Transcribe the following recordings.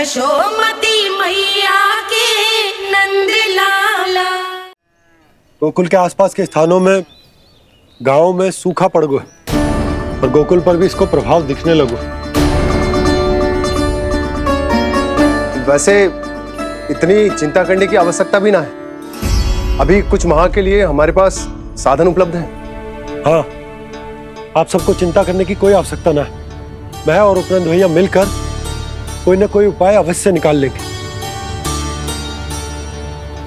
यशोमती मैया के नंद लाला। गोकुल के आसपास के स्थानों में, गांवों में सूखा पड़ गया और गोकुल पर भी इसको प्रभाव दिखने लगो। वैसे इतनी चिंता करने की आवश्यकता भी ना है। अभी कुछ माह के लिए हमारे पास साधन उपलब्ध है। हाँ, आप सबको चिंता करने की कोई आवश्यकता ना है। मैं और उपनंद भैया मिलकर कोई ना कोई उपाय अवश्य निकाल लेंगे।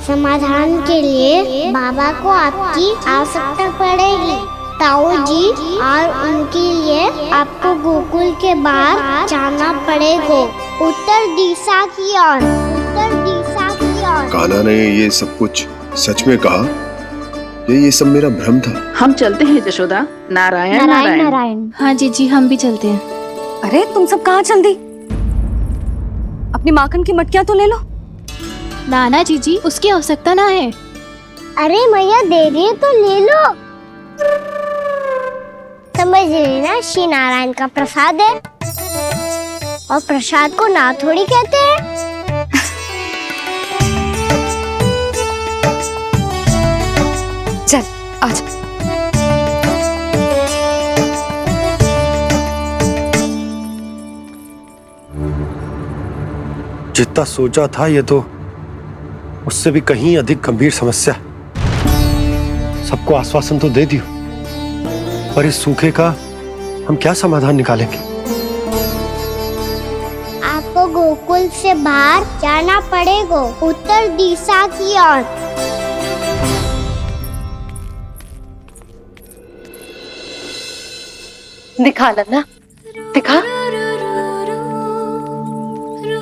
समाधान के लिए बाबा को आपकी आवश्यकता पड़ेगी। ताऊ जी और उनके लिए आपको गोकुल के बाहर जाना पड़ेगा, उत्तर दिशा की ओर, उत्तर दिशा की ओर। कान्हा ने ये सब कुछ सच में कहा? ये सब मेरा भ्रम था? हम चलते हैं जशोदा। नारायण नारायण नारायण। हाँ जी हम भी चलते हैं। अरे तुम सब कहाँ चल दी? अपनी माखन की मटकियाँ तो ले लो। नाना जी उसकी आवश्यकता ना है। अरे मैया दे रही है तो ले लो। समझ रही ना, श्री नारायण का प्रसाद है और प्रसाद को ना थोड़ी कहते हैं। चल आज। जितना सोचा था ये तो उससे भी कहीं अधिक गंभीर समस्या। सबको आश्वासन तो दे दियो, पर इस सूखे का हम क्या समाधान निकालेंगे? आपको गोकुल से बाहर जाना पड़ेगा, उत्तर दिशा की ओर। दिखा लन्ना, दिखा।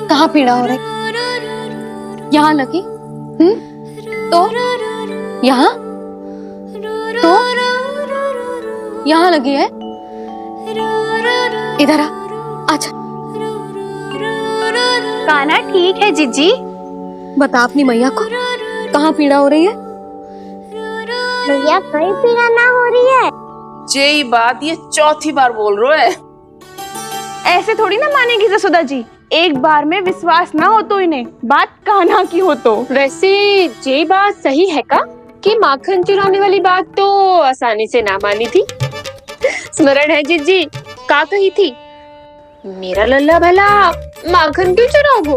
कहाँ पीड़ा हो रही? यहाँ लगी? तो यहाँ? तो यहाँ लगी है? इधर आ, आजा। कान्हा ठीक है जीजी। बता अपनी मैया को कहाँ पीड़ा हो रही है? भैया कहीं पीड़ा ना हो रही है। यही बात ये चौथी बार बोल रहे है। ऐसे थोड़ी ना मानेगी जसोदा जी। एक बार में विश्वास ना हो तो इन्हें, बात कान्हा की हो तो। वैसे ये बात सही है का कि माखन चुराने वाली बात तो आसानी से ना मानी थी। स्मरण है जीजी का कही थी, मेरा लल्ला भला माखन क्यों चुराओगो?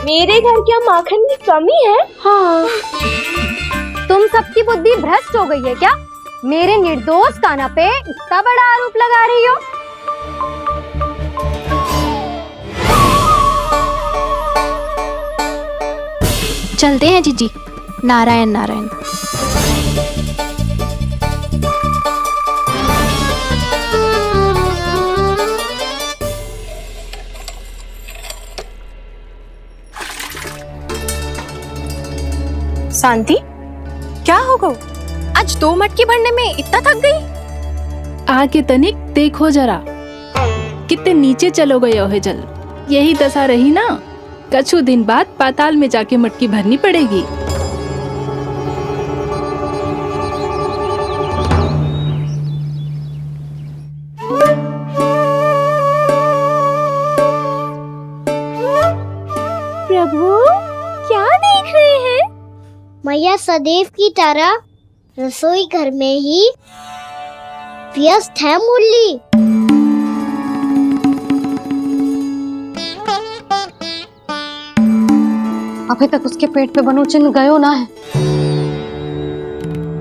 मेरे घर क्या माखन की कमी है? हाँ। तुम सबकी बुद्धि भ्रष्ट हो गई है क्या? मेरे निर्दोष कान्हा पे इतना बड़ा आरोप लगा रही हो? चलते हैं जीजी। नारायण नारायण। शांति, क्या हो गो? आज 2 मटकी भरने में इतना थक गई? आके तनिक देखो जरा, कितने नीचे चलो गए हो जल। यही दशा रही ना, कछु दिन बाद पाताल में जाके मटकी भरनी पड़ेगी। प्रभु क्या देख रहे हैं? मैया सदैव की तरह रसोई घर में ही व्यस्त है मुरली। अभी तक उसके पेट पे बनो चिन्ह गयो ना है।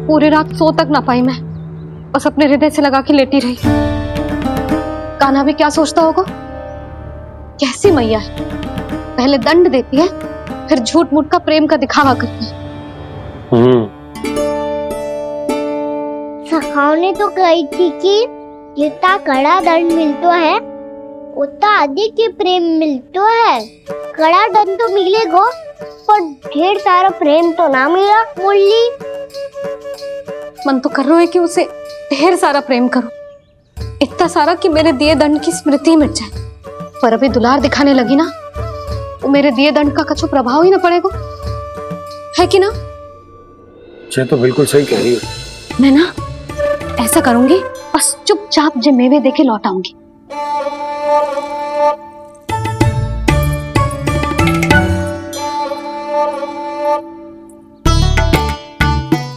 पूरी रात सो तक ना पाई मैं, बस अपने हृदय से लगा के लेटी रही। कान्हा भी क्या सोचता होगा? कैसी मैया है, पहले दंड देती है फिर झूठ मूठ का प्रेम का दिखावा करती है। सखाओ ने तो कही थी कि जितना कड़ा दंड मिलता है उतना अधिक ही प्रेम मिलता है। कड़ा दंड तो मिलेगा पर ढेर सारा प्रेम तो ना मिला मुरली। मन तो कर रहा है कि उसे ढेर सारा प्रेम करो, इतना सारा कि मेरे दिए दंड की स्मृति मिट जाए। पर अभी दुलार दिखाने लगी ना, वो मेरे दिए दंड का कछु प्रभाव ही ना पड़ेगा, है कि ना? ये तो बिल्कुल सही कह रही हो। मैं ना ऐसा करूंगी, बस चुपचाप जे मेवे देके लौट आऊंगी।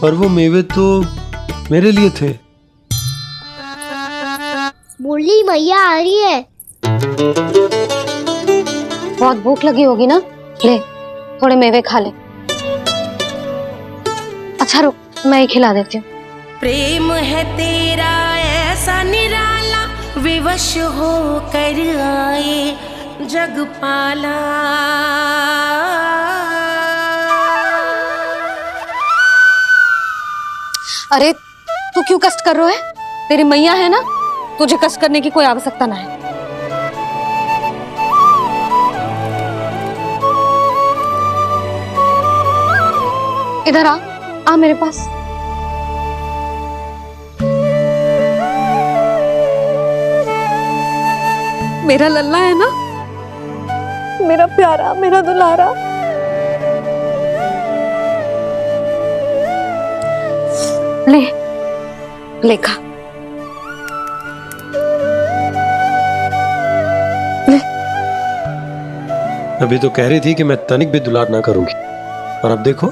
पर वो मेवे तो मेरे लिए थे। बोली मैया आ रही है। बहुत भूख लगी होगी ना, ले थोड़े मेवे खा ले। अच्छा रुक, मैं ही खिला देती हूँ। प्रेम है तेरा ऐसा निराला, विवश हो कर आए जगपाला। अरे तू क्यों कष्ट कर रहा है? तेरी मैया है ना, तुझे कष्ट करने की कोई आवश्यकता ना है। इधर आ मेरे पास। मेरा लल्ला है ना, मेरा प्यारा, मेरा दुलारा। ले खा। अभी तो कह रही थी कि मैं तनिक भी दुलार ना करूंगी, और अब देखो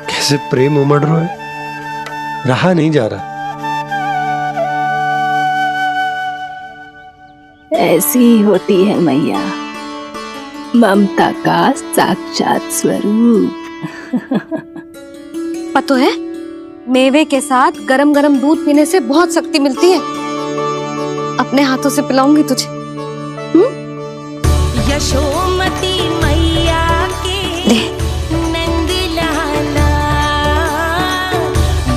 कैसे प्रेम उमड़ रहा है, रहा नहीं जा रहा। ऐसी ही होती है मैया, ममता का साक्षात स्वरूप। पता है, मेवे के साथ गरम गरम दूध पीने से बहुत शक्ति मिलती है। अपने हाथों से पिलाऊंगी तुझे। यशोमती मैया के नंद लाला,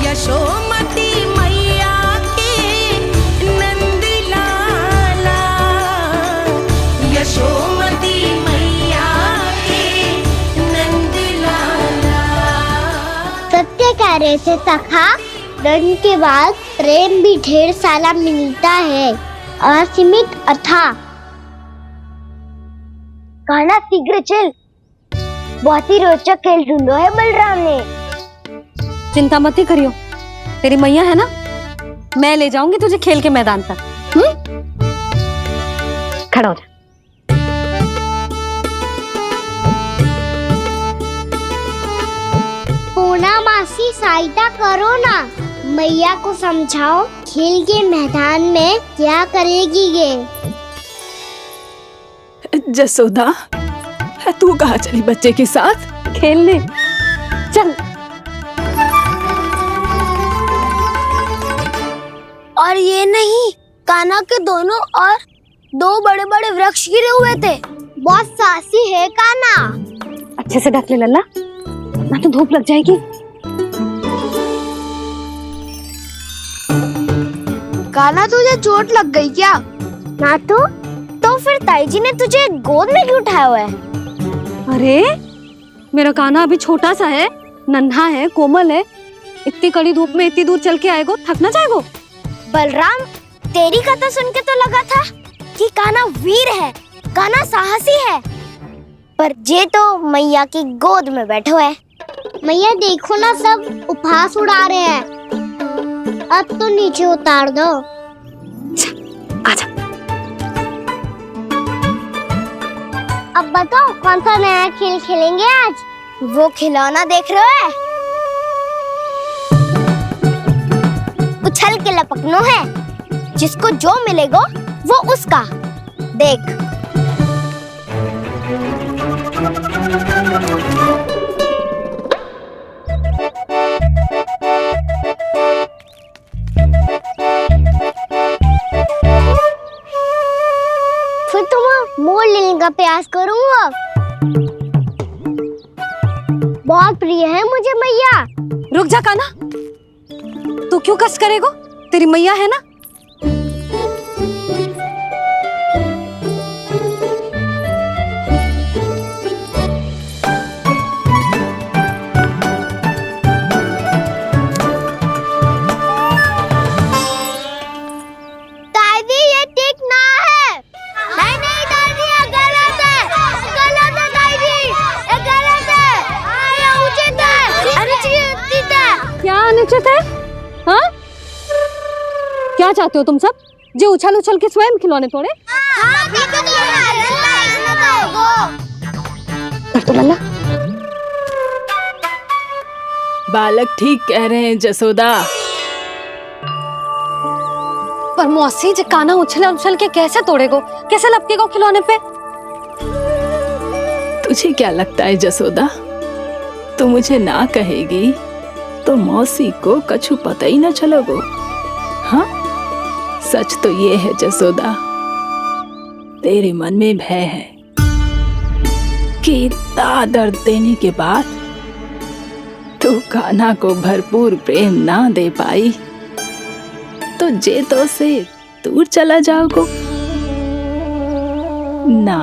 यशोमती मैया के नंद लाला, यशोमती मैया के नंद लाला। सत्य कह रहे थे सखा, दंड के बाद प्रेम भी ढेर सारा मिलता है, असीमित अथाह। गाना शीघ्र चल, बहुत ही रोचक खेल ढूंढो है बलराम ने। चिंता मत ही करियो, तेरी मैया है ना, मैं ले जाऊंगी तुझे खेल के मैदान तक। खड़ा हो जा। पूना मासी सहायता करो ना, मैया को समझाओ खेल के मैदान में क्या करेगी ये। जसोदा, तू कहाँ चली बच्चे के साथ? खेलने चल। और ये नहीं, कान्हा के दोनों और दो बड़े बड़े वृक्ष गिरे हुए थे। बहुत साहसी है कान्हा। अच्छे से ढक ले लल्ला, ना तो धूप लग जाएगी। कान्हा तुझे चोट लग गई क्या? ना तो फिर ताई जी ने तुझे गोद में क्यों उठाया हुआ है? अरे मेरा कान्हा अभी छोटा सा है, नन्हा है, कोमल है। इतनी कड़ी धूप में इतनी दूर चल के आएगो, थक ना जाएगो। बलराम, तेरी कथा सुन के तो लगा था कि कान्हा वीर है, कान्हा साहसी है, पर जे तो मैया की गोद में बैठो है। मैया देखो ना, सब उपहास उड़ा रहे हैं। अब तो नीचे उतार दो। आजा। अब बताओ कौन सा नया खेल खेलेंगे आज? वो खिलौना देख रहे हो? उछल के लपकनो है, जिसको जो मिलेगा वो उसका। देख। फिर तुम मोड़ लेने का प्रयास करूंगा। बहुत प्रिय है मुझे मैया। रुक जा कान्हा, तू क्यों कष्ट करेगो? तेरी मैया है ना। दादी ये ठीक ना है। नहीं दादी, ये गलत है, गलत है दादी, ये गलत है, ये उचित है, अनुचित है। क्या अनुचित है? हाँ, क्या चाहते हो तुम सब? जो उछल उछल के स्वयं खिलौने तोड़े? तो लल्ला बालक ठीक कह रहे हैं जसोदा। पर मौसी जी काना उछल उछल के कैसे तोड़ेगो, कैसे लपकेगो खिलौने पे? तुझे क्या लगता है जसोदा, तू मुझे ना कहेगी तो मौसी को कछु पता ही ना चलोगो? हाँ, सच तो ये है जसोदा, तेरे मन में भय है कि इतना दर्द देने के बाद तू कान्हा को भरपूर प्रेम ना दे पाई तो जेतो से दूर चला जाओगो ना।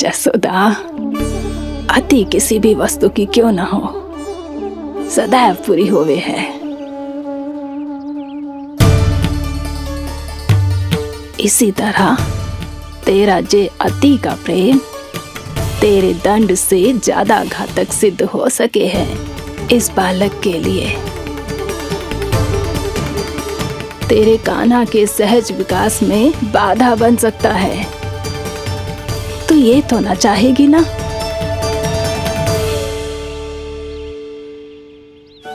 जसोदा, अति किसी भी वस्तु की क्यों ना हो, सदैव पूरी होवे है। इसी तरह तेरा जे अति का प्रेम तेरे दंड से ज्यादा घातक सिद्ध हो सके है इस बालक के लिए। तेरे कान्हा के सहज विकास में बाधा बन सकता है। तू ये तो ना चाहेगी ना?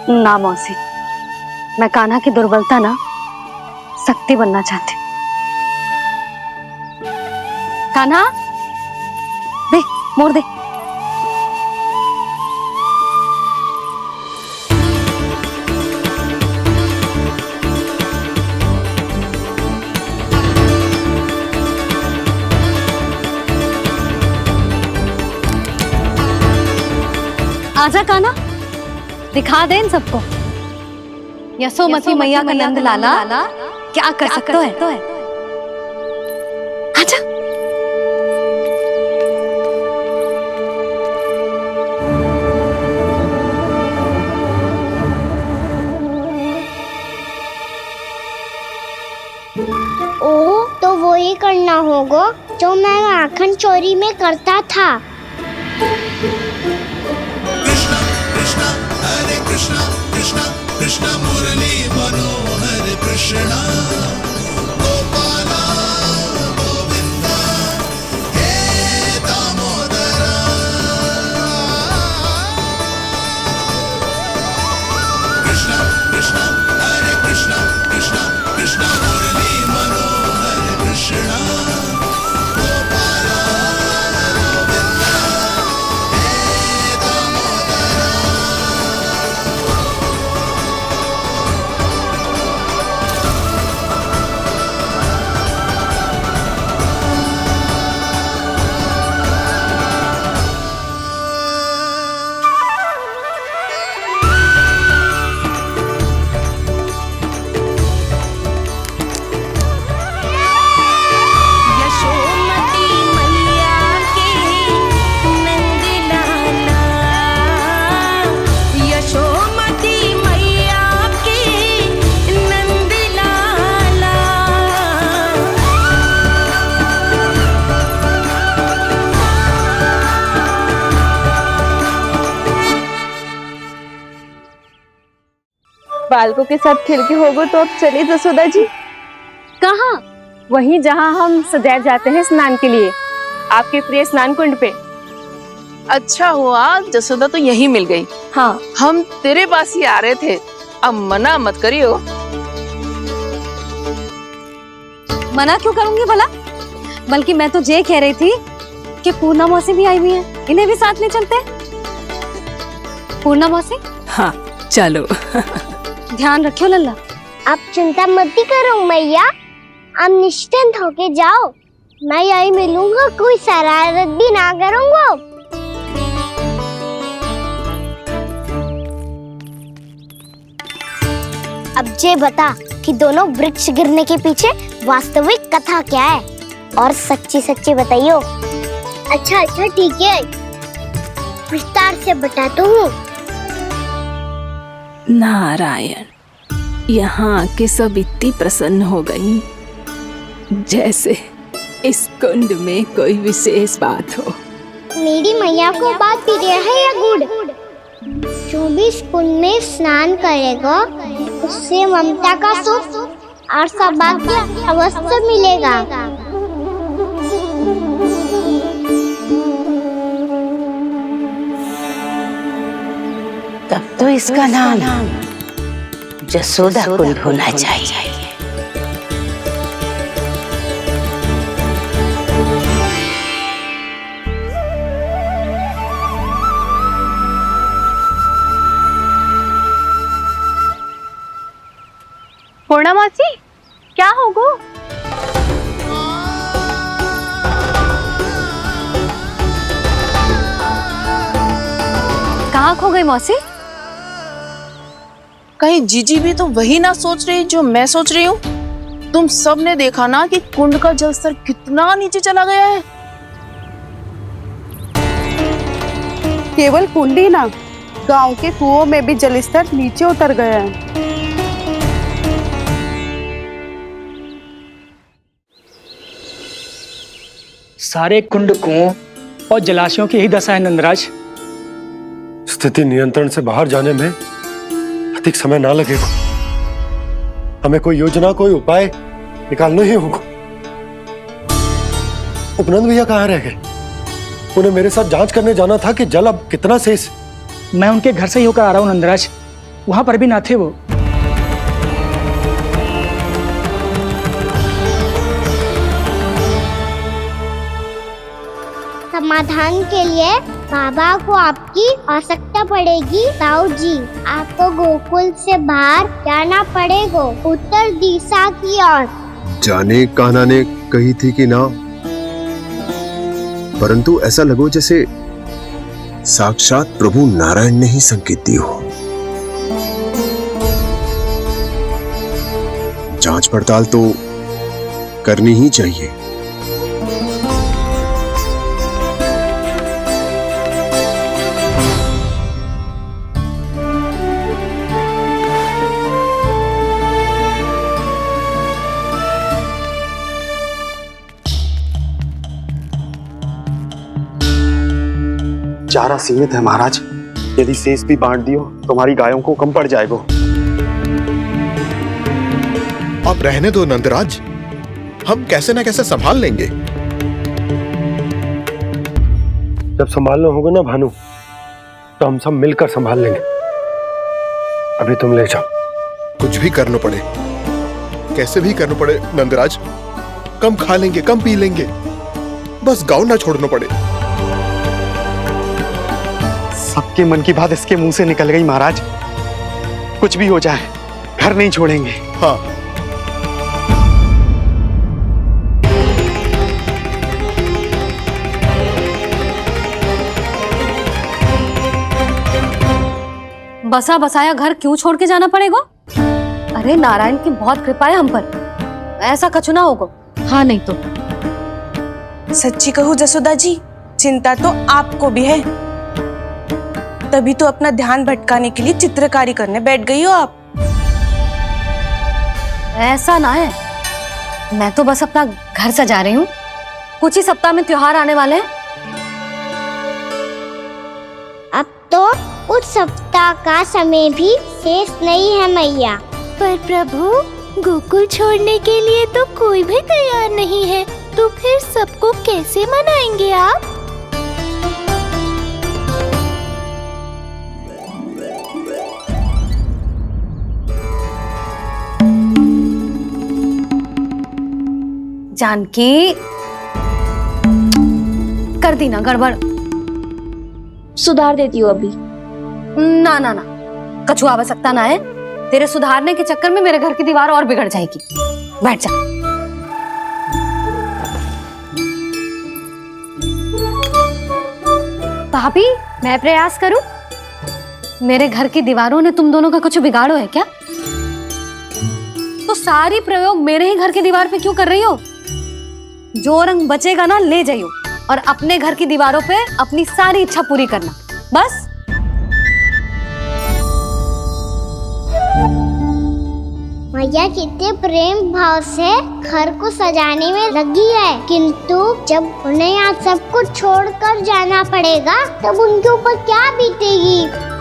ना मौसी, मैं कान्हा की दुर्बलता ना शक्ति बनना चाहती। कान्हा, दे मोड़ दे। आजा कान्हा, दिखा दे इन सबको यशोमती मैया का नंद लाला क्या कर सकता है। आजा। ओ, तो वो ही करना होगा जो मैं माखन चोरी में करता था। कृष्ण मुरली मनोहर कृष्ण गोपाला गोविंदा हे दामोदरा। कृष्ण कृष्ण हरे कृष्ण कृष्ण कृष्ण मुरली मनोहर कृष्ण गोपाला गोविंदा हे दामोदरा। यशोमती मैया के नंद लाला, यशोमती मैया के नंद लाला। बालकों के साथ खेल के होगो तो अब चले जसोदा जी। कहाँ? वहीं जहाँ हम सदैव जाते हैं स्नान के लिए, आपके प्रिय स्नान कुंड पे। अच्छा हुआ जसोदा तो यहीं मिल गई। हाँ, हम तेरे पास ही आ रहे थे, अब मना मत करियो। मना क्यों करूंगी भला? बल्कि मैं तो ये कह रही थी कि पूर्णा मौसी भी आई हुई है, इन्हें भी साथ ले चलते हैं। पूर्णा मौसी, हाँ चलो। ध्यान रखियो लल्ला। आप चिंता मत करो मैया, आप निश्चिंत होके जाओ, मैं यही मिलूंगा, कोई शरारत भी ना करूंगा। अब ये बता कि दोनों वृक्ष गिरने के पीछे वास्तविक कथा क्या है, और सच्ची सच्ची बताइयो। अच्छा अच्छा ठीक है, विस्तार से बताता हूँ। नारायण, यहाँ के सब इतनी प्रसन्न हो गई जैसे इस कुंड में कोई विशेष बात हो। मेरी मैया को बात प्रिय है या गुड़? जो भी इस कुंड में स्नान करेगा उससे ममता का सुख और सौभाग्य अवश्य मिलेगा। तब तो इसका नाम जसोदा कुंड होना चाहिए। पूर्णा मासी, क्या होगो? कहाँ खो गई मौसी? कहीं जीजी भी तो वही ना सोच रही जो मैं सोच रही हूँ? तुम सब ने देखा ना कि कुंड का जलस्तर कितना नीचे चला गया है। केवल कुंड ही ना, गांव के कुओं में भी जलस्तर नीचे उतर गया है। सारे कुंड कुओं और जलाशयों की यही दशा है नंदराज। स्थिति नियंत्रण से बाहर जाने में अधिक समय ना लगेगा। हमें कोई योजना, कोई उपाय निकालना ही होगा। उपनंद भैया कहाँ रह गए? उन्हें मेरे साथ जांच करने जाना था कि जल अब कितना शेष। मैं उनके घर से ही होकर आ रहा हूँ नंदराज, वहां पर भी ना थे वो। समाधान के लिए बाबा को आपकी आवश्यकता पड़ेगी। ताऊ जी, आपको गोकुल से बाहर जाना पड़ेगा, उत्तर दिशा की ओर। जाने कान्हा ने कही थी कि ना, परंतु ऐसा लगो जैसे साक्षात प्रभु नारायण ने ही संकेत दी हो। जांच पड़ताल तो करनी ही चाहिए। चारा सीमित है महाराज, यदि शेष भी बांट दियो तो हमारी गायों को कम पड़ जाएगा। आप रहने दो नंदराज, हम कैसे ना कैसे संभाल लेंगे। जब संभालना होगा ना भानु, तो हम सब मिलकर संभाल लेंगे। अभी तुम ले जाओ। कुछ भी करना पड़े, कैसे भी करना पड़े नंदराज, कम खा लेंगे, कम पी लेंगे, बस गांव ना छोड़ना पड़े। सबके मन की बात इसके मुंह से निकल गई महाराज। कुछ भी हो जाए, घर नहीं छोड़ेंगे। हाँ, बसा बसाया घर क्यों छोड़ के जाना पड़ेगा? अरे नारायण की बहुत कृपा है हम पर, ऐसा कछु ना होगा। हाँ नहीं तो सच्ची कहूँ जसोदा जी, चिंता तो आपको भी है, तभी तो अपना ध्यान भटकाने के लिए चित्रकारी करने बैठ गई हो आप। ऐसा ना है, मैं तो बस अपना घर सजा रही हूँ। कुछ ही सप्ताह में त्योहार आने वाले हैं। अब तो कुछ सप्ताह का समय भी शेष नहीं है मैया। पर प्रभु, गोकुल छोड़ने के लिए तो कोई भी तैयार नहीं है, तो फिर सबको कैसे मनाएंगे आप? जानकी, कर दी ना गड़बड़। सुधार देती हूँ अभी। ना ना ना, कछु आवश्यकता ना है। तेरे सुधारने के चक्कर में मेरे घर की दीवार और बिगड़ जाएगी। बैठ जा। भाभी, मैं प्रयास करूं? मेरे घर की दीवारों ने तुम दोनों का कुछ बिगाड़ो है क्या? तो सारी प्रयोग मेरे ही घर की दीवार पे क्यों कर रही हो? जो रंग बचेगा ना ले जाइयो, और अपने घर की दीवारों पे अपनी सारी इच्छा पूरी करना, बस। मैया कितने प्रेम भाव से घर को सजाने में लगी है, किंतु जब उन्हें यहाँ सब कुछ छोड़कर जाना पड़ेगा तब उनके ऊपर क्या बीतेगी।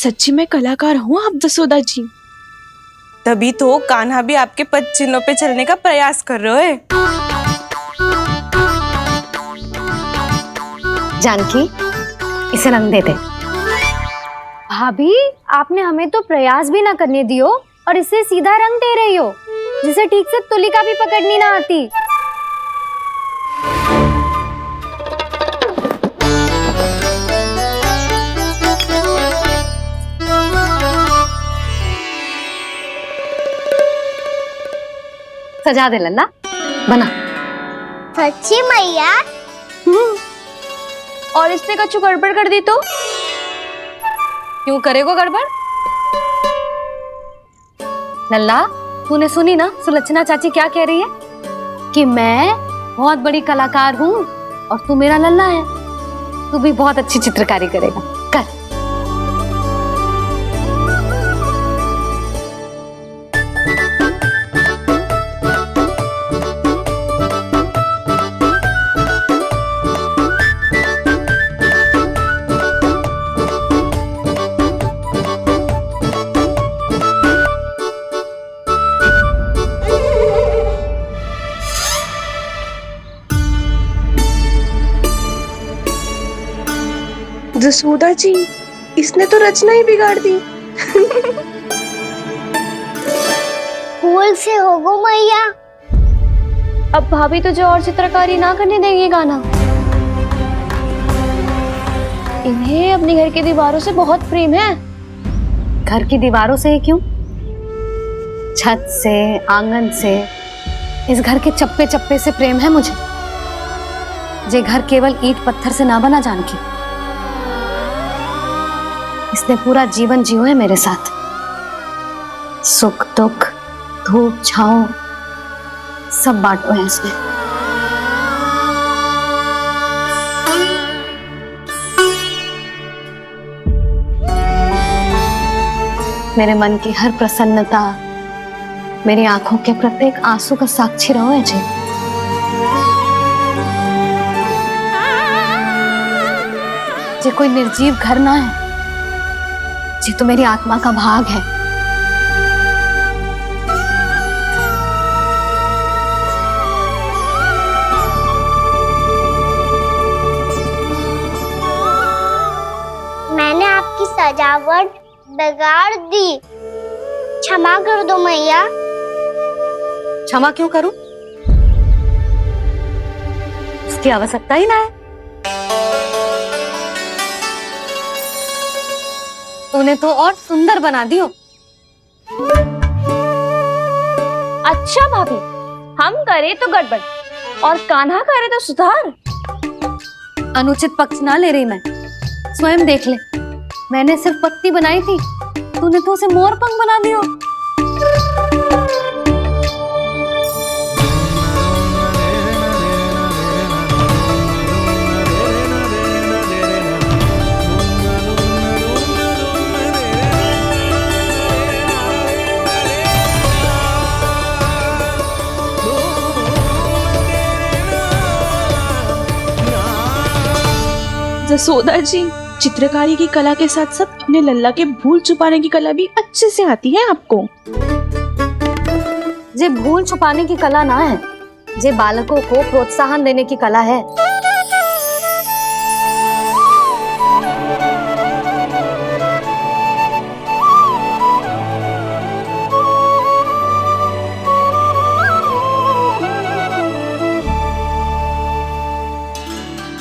सच्ची में कलाकार हूँ आप जसोदा जी। तभी तो कान्हा भी आपके पद चिन्हों पे चलने का प्रयास कर रहे है। जानकी, इसे रंग दे दे। भाभी, आपने हमें तो प्रयास भी ना करने दियो और इसे सीधा रंग दे रही हो, जिसे ठीक से तुलिका भी पकड़नी ना आती। सजा दे लल्ला, बना। सच्ची मैया? और इसने कछु गड़बड़ कर दी तो? क्यों करेगो गड़बड़? लल्ला, तूने सुनी ना सुलक्षणा चाची क्या कह रही है? कि मैं बहुत बड़ी कलाकार हूँ और तू मेरा लल्ला है। तू भी बहुत अच्छी चित्रकारी करेगा, कर। जसोदा जी, इसने तो रचना ही बिगाड़ दी। फूल से होगो मैया। अब भाभी तुझे और चित्रकारी ना करने देंगे गाना। इन्हें अपने घर की दीवारों से बहुत प्रेम है। घर की दीवारों से ही क्यों? छत से, आंगन से, इस घर के चप्पे चप्पे से प्रेम है मुझे। ये घर केवल ईंट पत्थर से ना बना जानकी। इसने पूरा जीवन जियो है मेरे साथ। सुख दुख, धूप छांव सब बांटो है इसने। मेरे मन की हर प्रसन्नता, मेरी आंखों के प्रत्येक आंसू का साक्षी रहो है जी। ये कोई निर्जीव घर ना है, ये तो मेरी आत्मा का भाग है। मैंने आपकी सजावट बिगाड़ दी, क्षमा कर दो मैया। क्षमा क्यों करूं? उसकी आवश्यकता ही ना है। तूने तो और सुंदर बना दियो। अच्छा भाभी, हम करे तो गड़बड़ और कान्हा करे तो सुधार। अनुचित पक्ष ना ले रही मैं, स्वयं देख ले। मैंने सिर्फ पत्ती बनाई थी, तूने तो उसे मोर पंख बना दियो। जसोदा जी, चित्रकारी की कला के साथ साथ अपने लल्ला के भूल छुपाने की कला भी अच्छे से आती है आपको। ये भूल छुपाने की कला ना है, ये बालकों को प्रोत्साहन देने की कला है।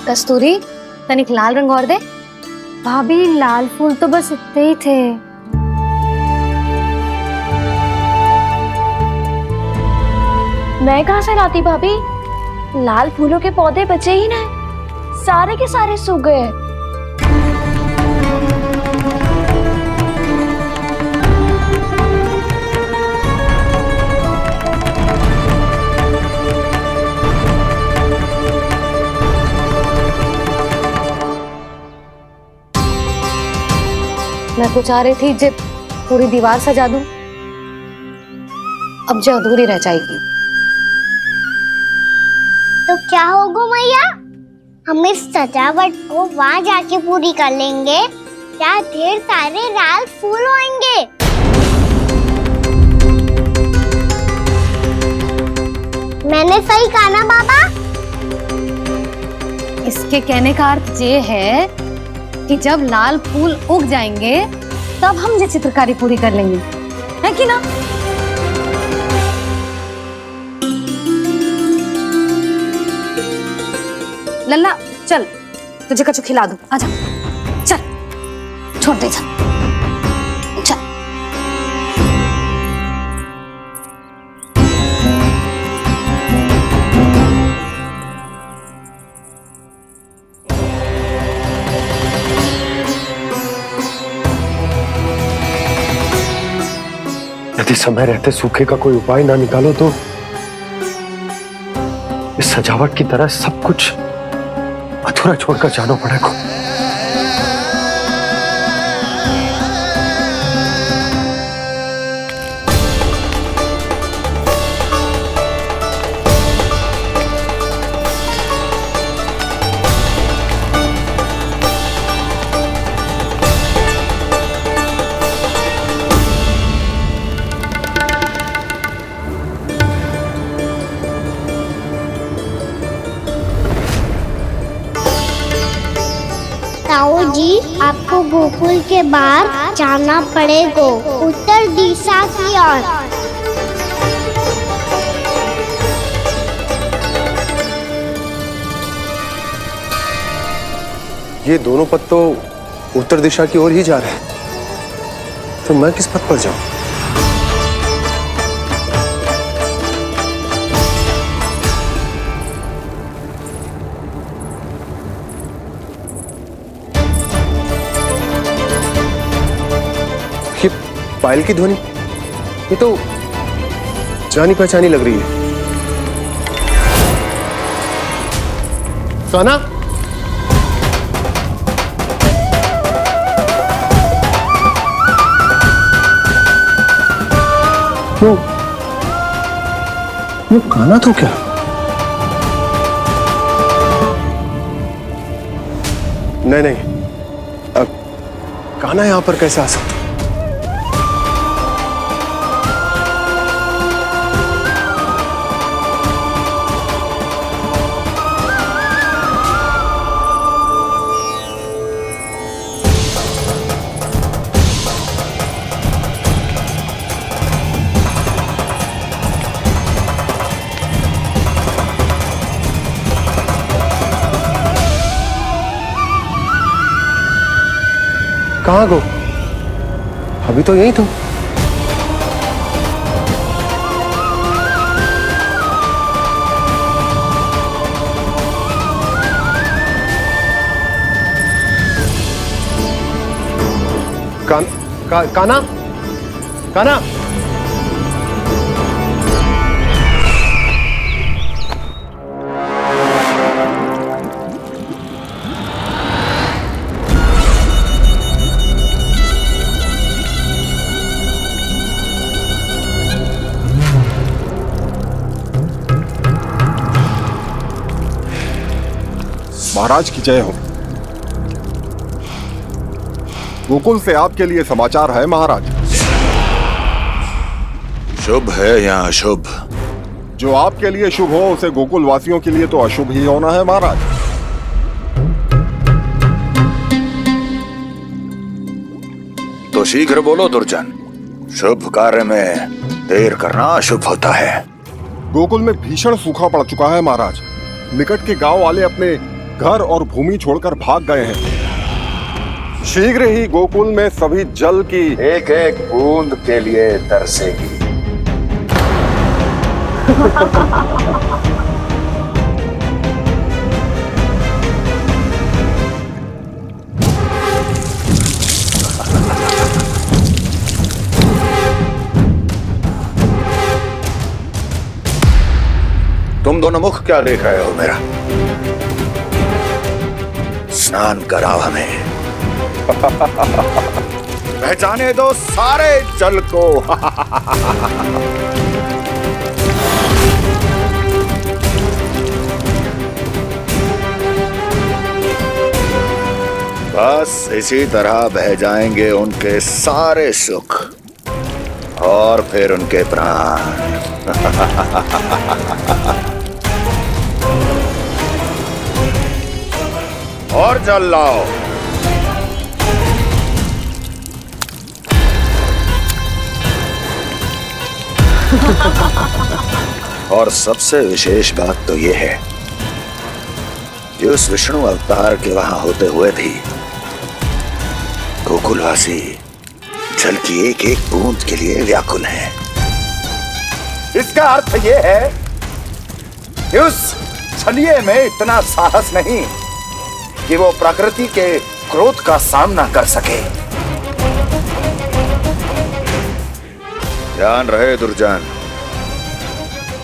कस्तूरी, तनिक लाल रंग और दे। भाभी, लाल फूल तो बस इतने ही थे। मैं कहाँ से लाती भाभी? लाल फूलों के पौधे बचे ही ना, सारे के सारे सूख गए। मैं तो चाह रही थी जब पूरी दीवार सजा दूं, अब जो अधूरी रह जाएगी। तो क्या होगा मैया? हम इस सजावट को वहां जाके पूरी कर लेंगे क्या ढेर सारे लाल फूल होंगे। मैंने सही कहा ना बाबा? इसके कहने का अर्थ ये है कि जब लाल फूल उग जाएंगे तब हम ये चित्रकारी पूरी कर लेंगे, है कि ना? लल्ला चल, तुझे कछु खिला दूं, आजा चल, छोड़ दे चल। यदि समय रहते सूखे का कोई उपाय ना निकालो तो इस सजावट की तरह सब कुछ अधूरा छोड़कर जाना पड़ेगा। ताऊ जी, आपको गोकुल के बाहर जाना पड़ेगा, उत्तर दिशा की ओर। ये दोनों पथ तो उत्तर दिशा की ओर ही जा रहे हैं, तो मैं किस पथ पर जाऊं? ये पायल की ध्वनि, ये तो जानी पहचानी लग रही है। कान्हा, वो कान्हा तो क्या? नहीं, कान्हा यहां पर कैसे आ सकता? कहाँ गो? अभी तो यही तुम। कान्हा, कान्हा, महाराज की जय हो। गोकुल से आपके लिए समाचार है महाराज। शुभ है या अशुभ? जो आपके लिए शुभ हो उसे गोकुल वासियों के लिए तो अशुभ ही होना है महाराज। तो शीघ्र बोलो दुर्जन, शुभ कार्य में देर करना अशुभ होता है। गोकुल में भीषण सूखा पड़ चुका है महाराज। निकट के गांव वाले अपने घर और भूमि छोड़कर भाग गए हैं। शीघ्र ही गोकुल में सभी जल की एक एक बूंद के लिए तरसेगी। तुम दोनों मुख क्या देख रहे हो मेरा? स्नान कराओ हमें। पहचाने दो सारे जल को। बस इसी तरह बह जाएंगे उनके सारे सुख और फिर उनके प्राण। और जल लाओ। और सबसे विशेष बात तो यह है कि उस विष्णु अवतार के वहां होते हुए भी गोकुलवासी जल की एक एक बूंद के लिए व्याकुल हैं। इसका अर्थ यह है कि उस छलिए में इतना साहस नहीं कि वो प्रकृति के क्रोध का सामना कर सके। ध्यान रहे दुर्जन,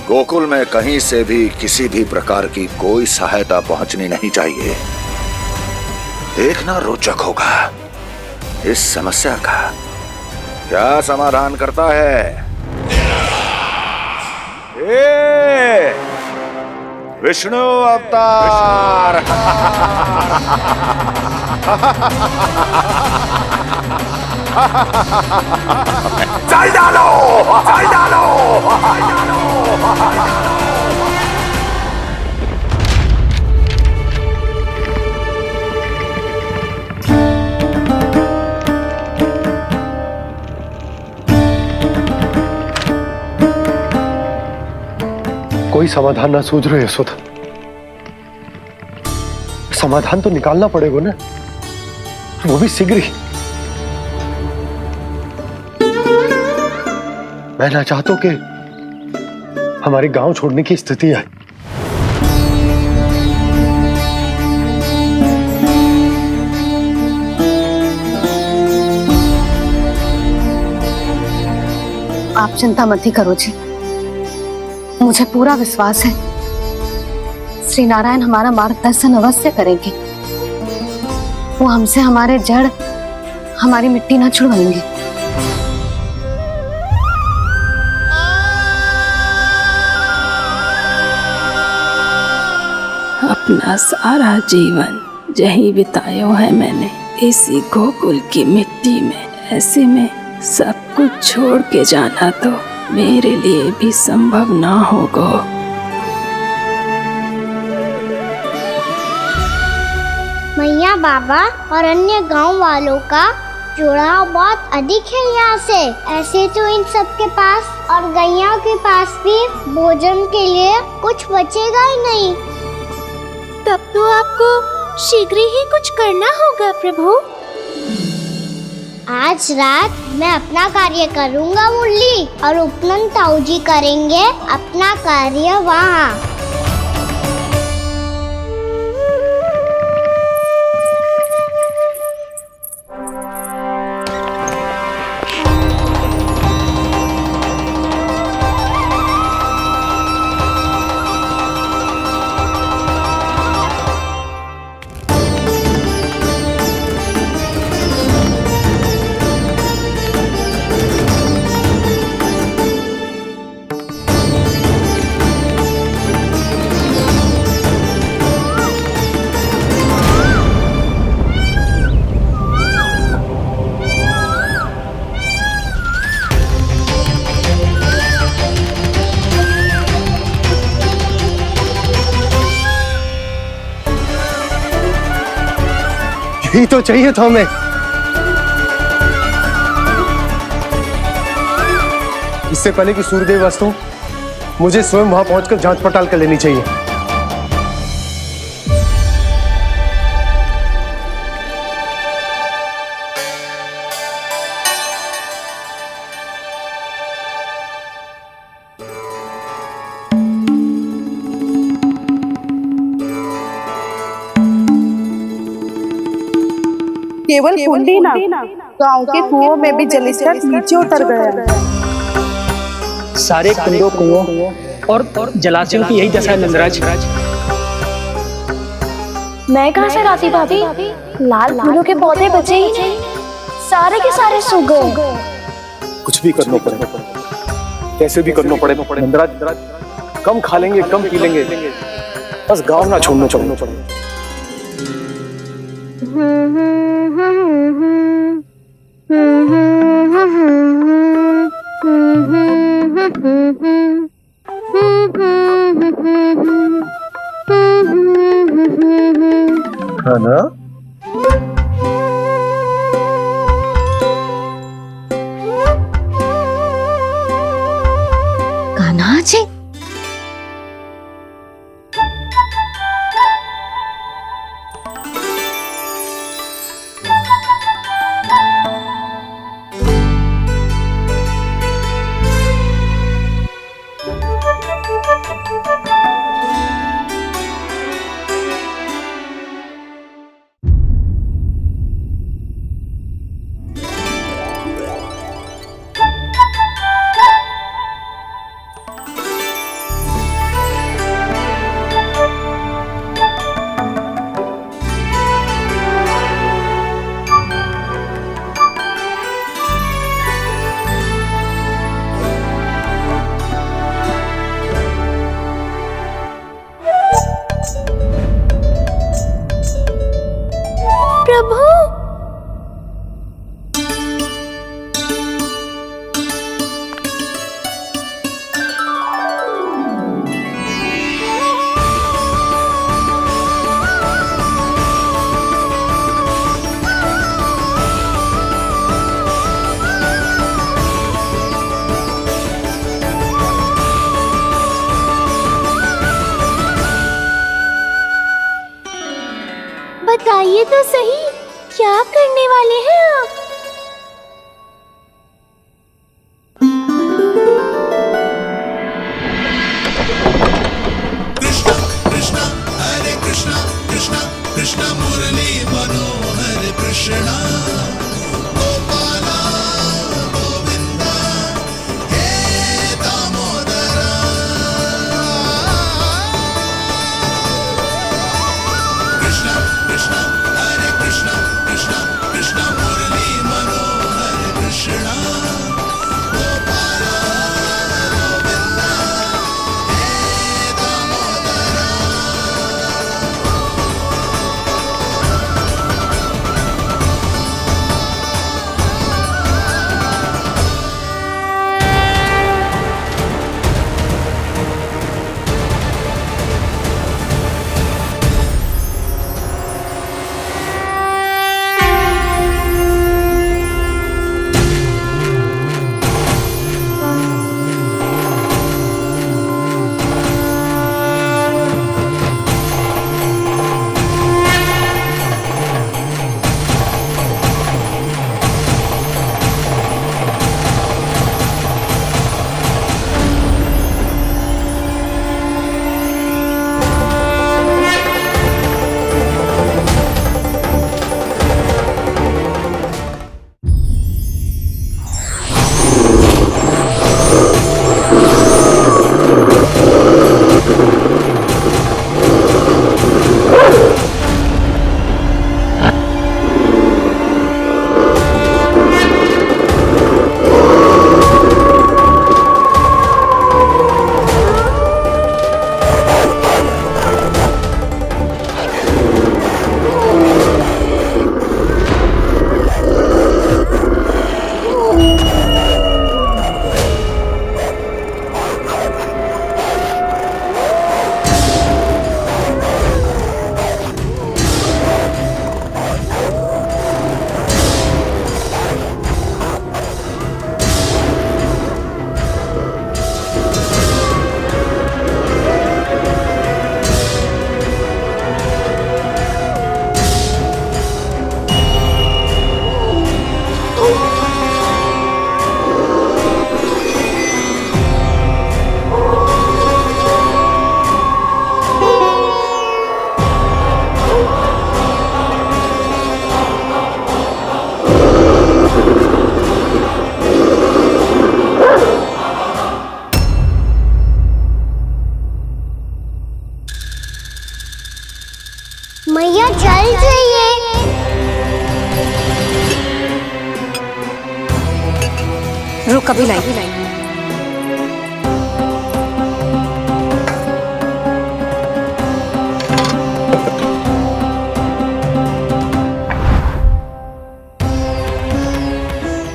गोकुल में कहीं से भी किसी भी प्रकार की कोई सहायता पहुंचनी नहीं चाहिए। देखना रोचक होगा इस समस्या का क्या समाधान करता है। ए, विष्णु अवतार। चल डालो, चल डालो, चल डालो। कोई समाधान ना सूझ रहे यशोदा। समाधान तो निकालना पड़ेगा ना, वो भी शीघ्र ही। मैं ना चाहता हूं कि हमारे गांव छोड़ने की स्थिति आए। आप चिंता मत ही करो जी, मुझे पूरा विश्वास है श्री नारायण हमारा मार्गदर्शन अवश्य करेंगे। वो हमसे हमारे जड़, हमारी मिट्टी ना छुड़वाएंगे। अपना सारा जीवन यही बिताया है मैंने, इसी गोकुल की मिट्टी में। ऐसे में सब कुछ छोड़ के जाना तो मेरे लिए भी संभव ना होगा। मैया बाबा और अन्य गांव वालों का जुड़ाव बहुत अधिक है यहाँ से। ऐसे तो इन सब के पास और गैया के पास भी भोजन के लिए कुछ बचेगा ही नहीं। तब तो आपको शीघ्र ही कुछ करना होगा प्रभु। आज रात मैं अपना कार्य करूँगा मुरली, और उपनंद ताऊ जी करेंगे अपना कार्य वहाँ। यही तो चाहिए था हमें। इससे पहले कि सूर्यदेव अस्त हो, मुझे स्वयं वहां पहुंचकर जांच पड़ताल कर लेनी चाहिए। केवल कुंडी ना, गांव के कुओं में भी जलस्तर नीचे उतर गया। सारे कुंडों, कुओं और जलाशयों की यही दशा है नंदराज। मैं कहाँ से लाती भाभी? लाल फूलों के पौधे बचे ही नहीं, सारे के सारे सूख गए। कुछ भी करना पड़ेगा, कैसे भी करना पड़ेगा नंदराज। कम खा लेंगे, कम पी लेंगे, बस गांव ना छोड़ना चाहिए। खाना कान्हा जी, प्रभु। बताइए तो सही, क्या करने वाले हैं आप? कृष्णा कृष्णा हरे कृष्णा कृष्णा कृष्णा मुरली मनोहर कृष्णा गोपाला गोविंदा हे दामोदरा। कृष्णा कृष्णा हरे कृष्णा कृष्णा कृष्णा मुरली मनोहर कृष्णा गोपाला गोविंदा हे दामोदरा। मैया जल जाइए। रुक अभी लाई।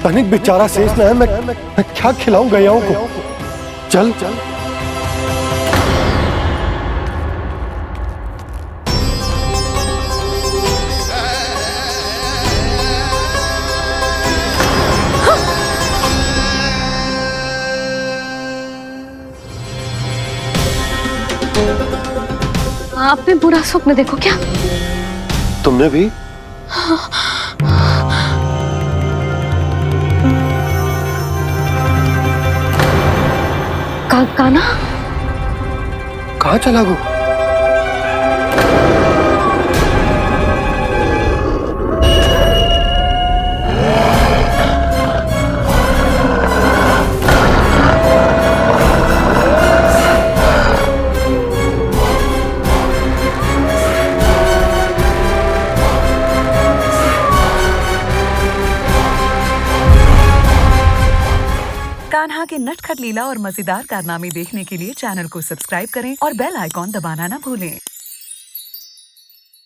तनिक बेचारा शेष न है, मैं क्या खिलाऊं गैयाओं को? चल चल। आपने बुरा स्वप्न देखो क्या? तुमने भी? काना कहाँ चला गो? कान्हा के नटखट लीला और मजेदार कारनामे देखने के लिए चैनल को सब्सक्राइब करें और बेल आइकॉन दबाना ना भूलें।